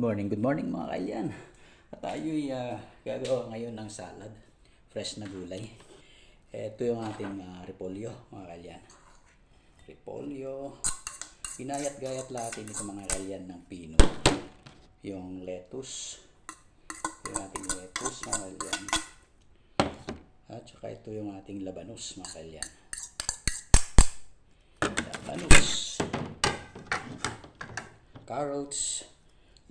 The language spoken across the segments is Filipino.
Good morning mga kailan. At tayo'y gagawa ngayon ng salad. Fresh na gulay. Ito yung ating repolyo mga kailan. Repolyo. Pinayat-gayat natin ito mga kailan ng pino. Yung lettuce. Yung ating lettuce mga kailan. At saka ito yung ating labanos mga kailan. Labanos. Carrots.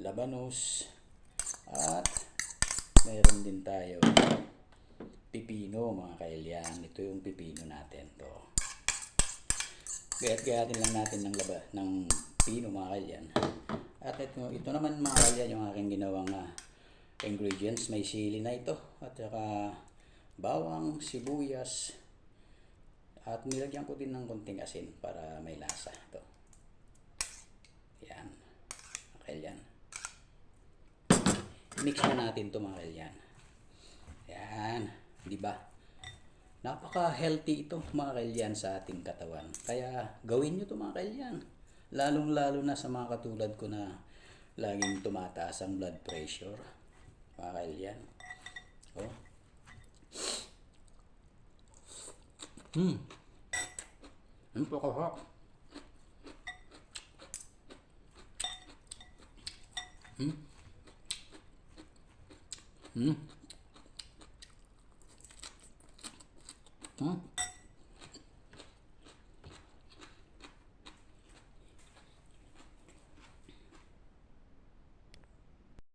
Labanos. At meron din tayo pipino mga kailyan. Ito yung pipino natin to. Gayat-gayatin lang natin ng pino mga kailyan. At ito naman mga kailyan yung aking ginawang ingredients. May sili na ito at saka bawang, sibuyas, at nilagyan ko din ng konting asin para may lasa ito. Yan mga kailyan. Mix na natin ito mga kailyan. Yan, di ba? Napaka-healthy ito mga kailyan sa ating katawan. Kaya gawin nyo ito mga kailyan. Lalong-lalo na sa mga katulad ko na laging tumataas ang blood pressure. Mga kailyan. Oh. Ang pakahak.